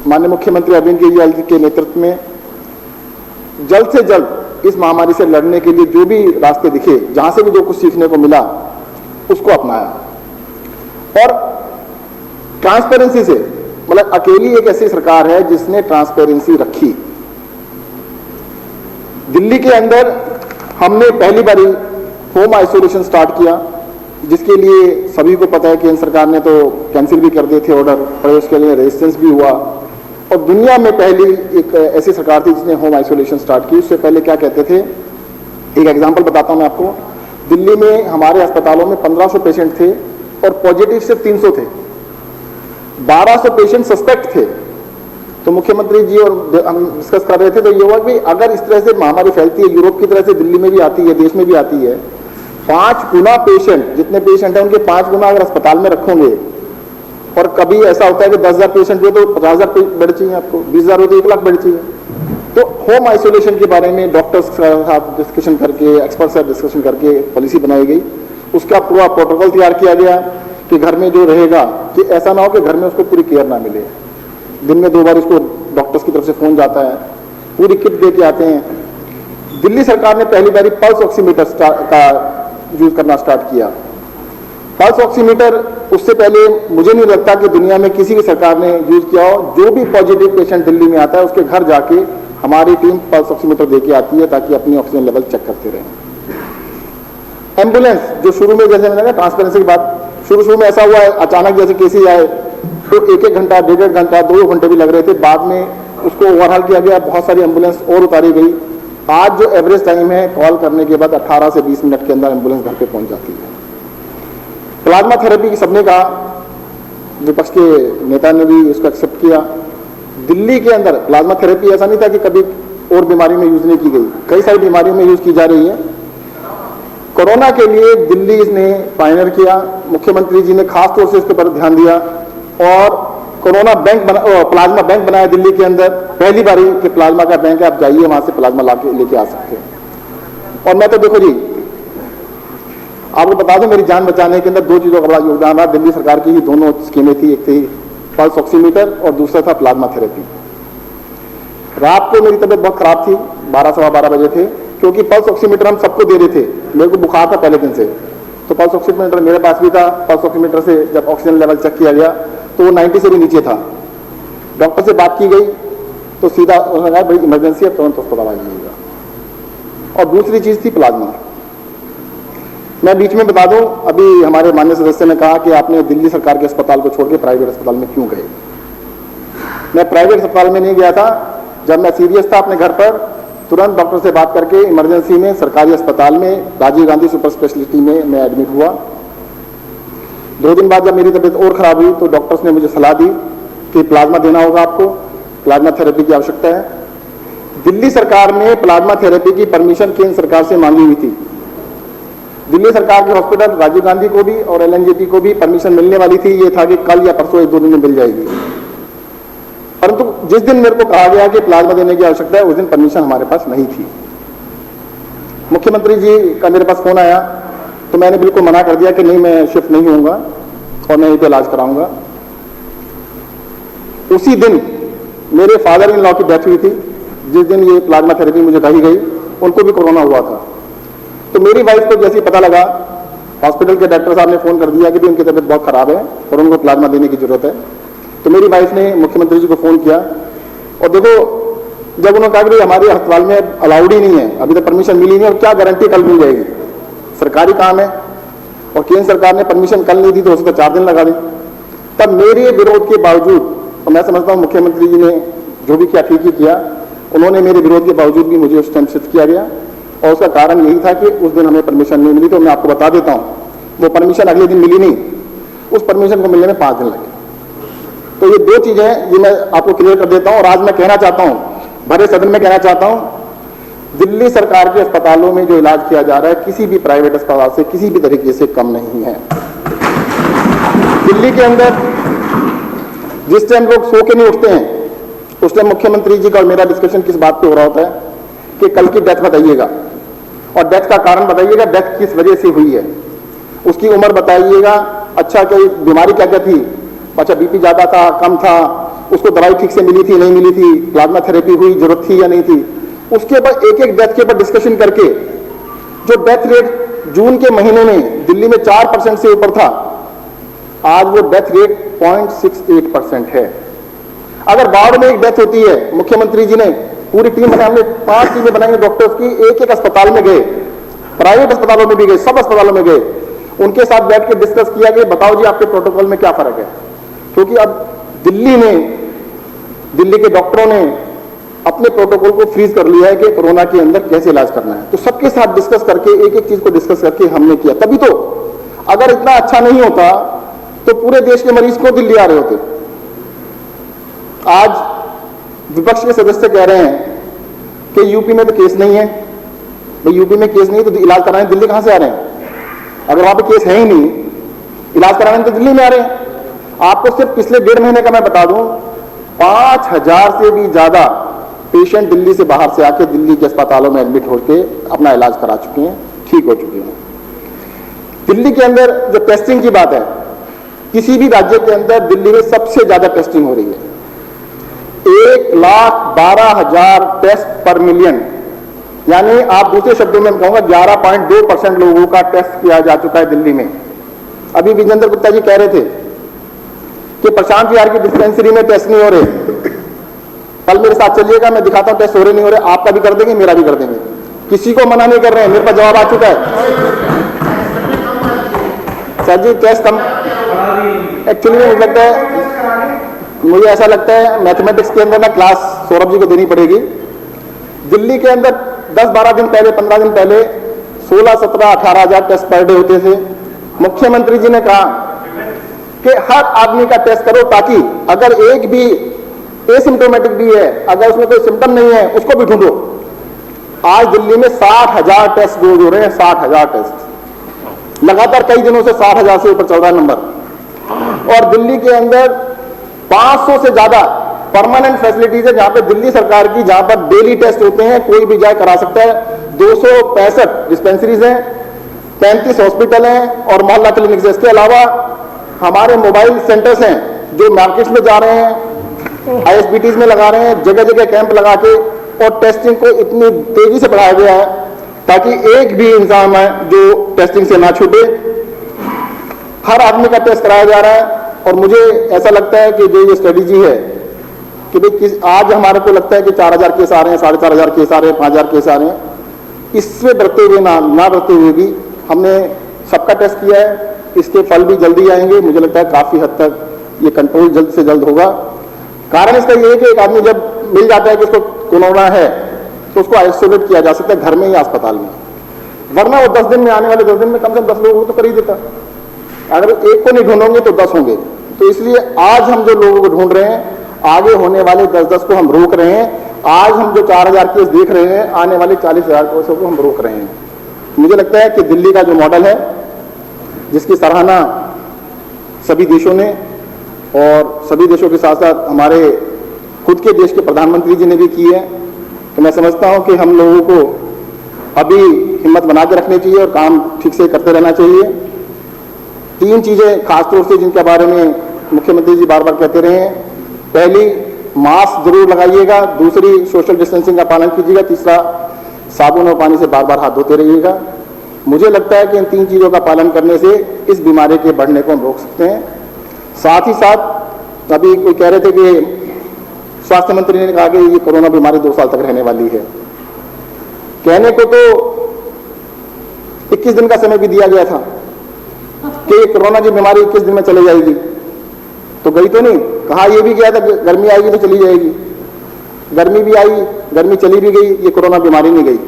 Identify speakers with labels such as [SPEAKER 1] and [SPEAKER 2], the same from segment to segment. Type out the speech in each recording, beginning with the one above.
[SPEAKER 1] माननीय मुख्यमंत्री अरविंद केजरीवाल जी के नेतृत्व में जल्द से जल्द इस महामारी से लड़ने के लिए जो भी रास्ते दिखे, जहां से भी जो कुछ सीखने को मिला, उसको अपनाया। और ट्रांसपेरेंसी से, मतलब अकेली एक ऐसी सरकार है जिसने ट्रांसपेरेंसी रखी। दिल्ली के अंदर हमने पहली बारी होम आइसोलेशन स्टार्ट किया, जिसके लिए सभी को पता है कि केंद्र सरकार ने तो कैंसिल भी कर दिए थे ऑर्डर, और उसके लिए रेजिस्टेंस भी हुआ। और दुनिया में पहली एक ऐसी सरकार थी जिसने होम आइसोलेशन स्टार्ट की। उससे पहले क्या कहते थे, एक एग्जांपल बताता हूं मैं आपको। दिल्ली में हमारे अस्पतालों में 1500 पेशेंट थे और पॉजिटिव सिर्फ 300 थे, 1200 पेशेंट सस्पेक्ट थे। तो मुख्यमंत्री जी और हम डिस्कस कर रहे थे, तो ये हुआ कि अगर इस तरह से महामारी फैलती है, यूरोप की तरह से दिल्ली में भी आती है, देश में भी आती है, 5 गुना पेशेंट, जितने पेशेंट हैं उनके 5 गुना अगर अस्पताल में रखोगे, और कभी ऐसा होता है कि 10,000 पेशेंट हो तो 50,000 बेड चाहिए आपको, 20,000 हो तो 1 लाख बेड चाहिए। तो होम आइसोलेशन के बारे में डॉक्टर्स के साथ डिस्कशन करके, एक्सपर्ट से डिस्कशन करके पॉलिसी बनाई गई। उसका पूरा प्रोटोकॉल तैयार किया गया कि घर में जो रहेगा, कि ऐसा ना हो कि घर में उसको पूरी केयर ना मिले। दिन में 2 बार उसको डॉक्टर्स की तरफ से फोन जाता है, पूरी किट दे के आते हैं। दिल्ली सरकार ने पहली बारी पल्स ऑक्सीमीटर का यूज करना स्टार्ट किया। पल्स ऑक्सीमीटर उससे पहले मुझे नहीं लगता कि दुनिया में किसी भी सरकार ने यूज किया हो। जो भी पॉजिटिव पेशेंट दिल्ली में आता है उसके घर जाके हमारी टीम पल्स ऑक्सीमीटर देके आती है, ताकि अपनी ऑक्सीजन लेवल चेक करते रहें। एम्बुलेंस, जो शुरू में जैसे मैंने कहा ट्रांसपेरेंसी की बात, शुरू में ऐसा हुआ है, अचानक जैसे केसेज आए तो 1-1 घंटा, 1.5 घंटा, 2 घंटे भी लग रहे थे। बाद में उसको ओवरहाल किया गया, बहुत सारी एम्बुलेंस और उतारी गई। आज जो एवरेज टाइम है कॉल करने के बाद 18 से 20 मिनट के अंदर एम्बुलेंस घर पे पहुंच जाती है। प्लाज्मा थेरेपी की सबने कहा, विपक्ष के नेता ने भी इसको एक्सेप्ट किया। दिल्ली के अंदर प्लाज्मा थेरेपी ऐसा नहीं था कि कभी और बीमारी में यूज नहीं की गई, कई सारी बीमारियों में यूज की जा रही है। कोरोना के लिए दिल्ली ने पायनियर किया, मुख्यमंत्री जी ने खास तौर से इसके पर ध्यान दिया और कोरोना बैंक प्लाज्मा बैंक बनाया दिल्ली के अंदर। पहली बारी कि प्लाज्मा का बैंक है, आप जाइए वहां से प्लाज्मा लेके आ सकते हैं। और मैं तो देखो जी, आपको बता दूं, मेरी जान बचाने के अंदर 2 चीजों का बड़ा योगदान रहा। दिल्ली सरकार की ही दोनों स्कीमें थी, एक थी पल्स ऑक्सीमीटर और दूसरा था प्लाज्मा थेरेपी। रात को मेरी तबीयत बहुत खराब थी, 12 सवा 12 बजे थे, क्योंकि पल्स ऑक्सीमीटर हम सबको दे रहे थे। मेरे को बुखार था पहले दिन से, तो पल्स ऑक्सीमीटर मेरे पास भी था। पल्स ऑक्सीमीटर से जब ऑक्सीजन लेवल चेक किया गया तो वो 90 से भी नीचे था। डॉक्टर से बात की गई तो सीधा उन्होंने कहा भाई इमरजेंसी है, तुरंत अस्पताल आ जाइएगा। और दूसरी चीज थी प्लाज्मा। मैं बीच में बता दूं, अभी हमारे माननीय सदस्य ने कहा कि आपने दिल्ली सरकार के अस्पताल को छोड़ के प्राइवेट अस्पताल में क्यों गए। मैं प्राइवेट अस्पताल में नहीं गया था। जब मैं सीरियस था अपने घर पर, तुरंत डॉक्टर से बात करके इमरजेंसी में सरकारी अस्पताल में राजीव गांधी सुपर स्पेशलिटी में मैं एडमिट हुआ। 2 दिन बाद जब मेरी तबीयत और खराब हुई तो डॉक्टर्स ने मुझे सलाह दी कि प्लाज्मा देना होगा आपको, प्लाज्मा थेरेपी की आवश्यकता है। दिल्ली सरकार ने प्लाज्मा थेरेपी की परमिशन केंद्र सरकार से मांगी हुई थी। दिल्ली सरकार के हॉस्पिटल राजीव गांधी को भी और एलएनजेपी को भी परमिशन मिलने वाली थी। ये था कि कल या परसों 1-2 दिन में मिल जाएगी, परंतु जिस दिन मेरे को कहा गया कि प्लाज्मा देने की आवश्यकता है, उस दिन परमिशन हमारे पास नहीं थी। मुख्यमंत्री जी का मेरे पास फोन आया तो मैंने बिल्कुल मना कर दिया कि नहीं, मैं शिफ्ट नहीं होऊंगा और मैं यहीं पे इलाज कराऊंगा। उसी दिन मेरे फादर इन लॉ की डेथ हुई थी। जिस दिन ये प्लाज्मा थेरेपी मुझे कही गई, उनको भी कोरोना हुआ था। तो मेरी वाइफ को जैसे ही पता लगा, हॉस्पिटल के डॉक्टर साहब ने फोन कर दिया कि उनकी तबीयत बहुत खराब है और उनको प्लाज्मा देने की जरूरत है। तो मेरी वाइफ ने मुख्यमंत्री जी को फोन किया और देखो, जब उन्होंने कहा कि हमारे अस्पताल में अलाउड ही नहीं है, अभी तक परमिशन मिली नहीं और क्या गारंटी कल मिल जाएगी, सरकारी काम है और केंद्र सरकार ने परमिशन कल नहीं दी तो उसको 4 दिन लगा दी। तब मेरे विरोध के बावजूद, और मैं समझता हूं मुख्यमंत्री जी ने जो भी किया ठीक ही किया, उन्होंने मेरे विरोध के बावजूद भी मुझे उस टाइम शिफ्ट किया गया। और उसका कारण यही था कि उस दिन हमें परमिशन नहीं मिली। तो मैं आपको बता देता हूं, वो परमिशन अगले दिन मिली नहीं, उस परमिशन को मिलने में 5 दिन लगे। तो ये 2 चीजें हैं, ये मैं आपको क्लियर कर देता हूं। और आज मैं कहना चाहता हूं, भरे सदन में कहना चाहता हूं, दिल्ली सरकार के अस्पतालों में जो इलाज किया जा रहा है किसी भी प्राइवेट अस्पताल से किसी भी तरीके से कम नहीं है। दिल्ली के अंदर जिस टाइम लोग सो के नहीं उठते हैं, उस टाइम मुख्यमंत्री जी का और मेरा डिस्कशन किस बात पे हो रहा होता है कि कल की डेथ बताइएगा और डेथ का कारण बताइएगा, डेथ किस वजह से हुई है, उसकी उम्र बताइएगा, अच्छा क्या बीमारी क्या क्या थी, अच्छा बीपी ज्यादा था, कम था, उसको दवाई ठीक से मिली थी नहीं मिली थी, प्लाज्मा थेरेपी हुई, जरूरत थी या नहीं थी, उसके बाद एक एक डेथ के ऊपर डिस्कशन करके जो डेथ रेट जून के महीने में दिल्ली में 4% से ऊपर था, आज वो डेथ रेट 0.68% है। अगर बाढ़ में एक डेथ होती है, मुख्यमंत्री जी ने पूरी टीम बनाई, हमने 5 टीमें बनाई डॉक्टर्स की, एक एक अस्पताल में गए, प्राइवेट अस्पतालों में भी गए, सब अस्पतालों में गए, उनके साथ बैठ के डिस्कस किया कि बताओ जी आपके प्रोटोकॉल में क्या फर्क है। क्योंकि अब दिल्ली के डॉक्टरों ने अपने प्रोटोकॉल को फ्रीज कर लिया है कि कोरोना के अंदर कैसे इलाज करना है। तो सबके साथ डिस्कस करके एक एक चीज को डिस्कस करके हमने किया। तभी तो अगर इतना अच्छा नहीं होता तो पूरे देश के मरीज को दिल्ली आ रहे होते। आज विपक्ष के सदस्य कह रहे हैं कि यूपी में तो केस नहीं है। भाई यूपी में केस नहीं तो इलाज कराने दिल्ली कहां से आ रहे हैं? अगर वहां पे केस है ही नहीं, इलाज कराने तो दिल्ली में आ रहे हैं। आपको सिर्फ पिछले 1.5 महीने का मैं बता दूं, 5000 से भी ज्यादा पेशेंट दिल्ली से बाहर से आके दिल्ली के अस्पतालों में एडमिट होकर अपना इलाज करा चुके हैं, ठीक हो चुके हैं। दिल्ली के अंदर जो टेस्टिंग की बात है, किसी भी राज्य के अंदर दिल्ली में सबसे ज्यादा टेस्टिंग हो रही है। 1,12,000 टेस्ट पर मिलियन, यानी आप दूसरे शब्दों में कहूंगा 11.2% लोगों का टेस्ट किया जा चुका है दिल्ली में। अभी विजेंद्र गुप्ता जी कह रहे थे कि प्रशांत विहार की डिस्पेंसरी में टेस्ट नहीं हो रहे। कल मेरे साथ चलिएगा, मैं दिखाता हूं टेस्ट हो रहे नहीं हो रहे। आपका भी कर देंगे, मेरा भी कर देंगे, किसी को मना नहीं कर रहे हैं। मेरे पास जवाब आ चुका है। सर जी टेस्ट कम एक्चुअली मुझे ऐसा लगता है मैथमेटिक्स के अंदर ना क्लास सौरभ जी को देनी पड़ेगी। दिल्ली के अंदर 10-12 दिन पहले, 15 दिन पहले 16, 17, 18,000 टेस्ट पर डे होते थे। मुख्यमंत्री जी ने कहा कि हर आदमी का टेस्ट करो, ताकि अगर एक भी एसिम्टोमेटिक भी है, अगर उसमें कोई सिम्टम नहीं है, उसको भी ढूंढो। आज दिल्ली में 60,000 टेस्ट रोज हो रहे हैं, 60,000 टेस्ट लगातार कई दिनों से 60,000 से ऊपर चल रहा है नंबर। और दिल्ली के अंदर 500 से ज्यादा परमानेंट फैसिलिटीज है जहां पे दिल्ली सरकार की, जहां पर डेली टेस्ट होते हैं, कोई भी जाए करा सकता है। 265 डिस्पेंसरीज हैं, 35 हॉस्पिटल हैं और मोहल्ला क्लिनिक है। इसके अलावा हमारे मोबाइल सेंटर्स हैं जो मार्केट्स में जा रहे हैं, ISBTs में लगा रहे हैं, जगह जगह कैंप लगा के, और टेस्टिंग को इतनी तेजी से बढ़ाया गया है ताकि एक भी इंसान है जो टेस्टिंग से ना छूटे। हर आदमी का टेस्ट कराया जा रहा है। और मुझे ऐसा लगता है कि जो ये स्ट्रेटेजी है कि भाई आज हमारे को लगता है कि 4,000 केस आ रहे हैं, 4,500 केस आ रहे हैं, 5,000 केस आ रहे हैं, इससे डरते हुए ना डरते हुए भी हमने सबका टेस्ट किया है। इसके फल भी जल्दी आएंगे। मुझे लगता है काफी हद तक ये कंट्रोल जल्द से जल्द होगा। कारण इसका ये है कि एक आदमी जब मिल जाता है कि उसको कोरोना है तो उसको आइसोलेट किया जा सकता है घर में या अस्पताल में, वरना वो 10 दिन में, आने वाले 10 दिन में कम से कम 10 लोगों को तो कर ही देता। अगर एक को नहीं ढूंढोगे तो 10 होंगे। तो इसलिए आज हम जो लोगों को ढूंढ रहे हैं, आगे होने वाले 10-10 को हम रोक रहे हैं। आज हम जो 4,000 केस देख रहे हैं, आने वाले 40,000 केसों को हम रोक रहे हैं। मुझे लगता है कि दिल्ली का जो मॉडल है, जिसकी सराहना सभी देशों ने, और सभी देशों के साथ साथ हमारे खुद के देश के प्रधानमंत्री जी ने भी की है, तो मैं समझता हूं कि हम लोगों को अभी हिम्मत बना के रखनी चाहिए और काम ठीक से करते रहना चाहिए। 3 चीजें खासतौर से जिनके बारे में मुख्यमंत्री जी बार बार कहते रहे हैं। पहली, मास्क जरूर लगाइएगा। दूसरी, सोशल डिस्टेंसिंग का पालन कीजिएगा। तीसरा, साबुन और पानी से बार बार हाथ धोते रहिएगा। मुझे लगता है कि इन 3 चीजों का पालन करने से इस बीमारी के बढ़ने को हम रोक सकते हैं। साथ ही साथ अभी कोई कह रहे थे कि स्वास्थ्य मंत्री ने कहा कि ये कोरोना बीमारी 2 साल तक रहने वाली है। कहने को तो 21 दिन का समय भी दिया गया था कि कोरोना की बीमारी 21 दिन में चली जाएगी, तो गई तो नहीं। कहा यह भी गया था गर्मी आएगी तो चली जाएगी। गर्मी भी आई, गर्मी चली भी गई, ये कोरोना बीमारी नहीं गई।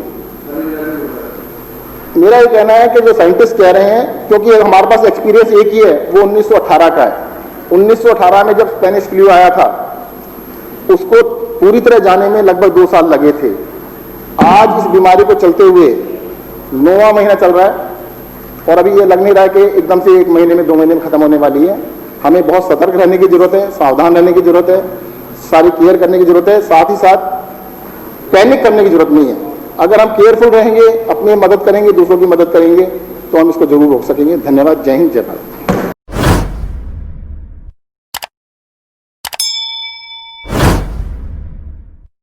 [SPEAKER 1] मेरा ये कहना है कि जो साइंटिस्ट कह रहे हैं, क्योंकि हमारे पास एक्सपीरियंस एक ही है, वो 1918 का है। 1918 में जब स्पेनिश फ्लू आया था, उसको पूरी तरह जाने में लगभग 2 साल लगे थे। आज इस बीमारी को चलते हुए 9वां महीना चल रहा है और अभी ये लग नहीं रहा है कि एकदम से 1 महीने में, 2 महीने में खत्म होने वाली है। हमें बहुत सतर्क रहने की जरूरत है, सावधान रहने की जरूरत है, सारी केयर करने की जरूरत है। साथ ही साथ पैनिक करने की जरूरत नहीं है। अगर हम केयरफुल रहेंगे, अपनी मदद करेंगे, दूसरों की मदद करेंगे, तो हम इसको जरूर रोक सकेंगे। धन्यवाद। जय हिंद, जय भारत।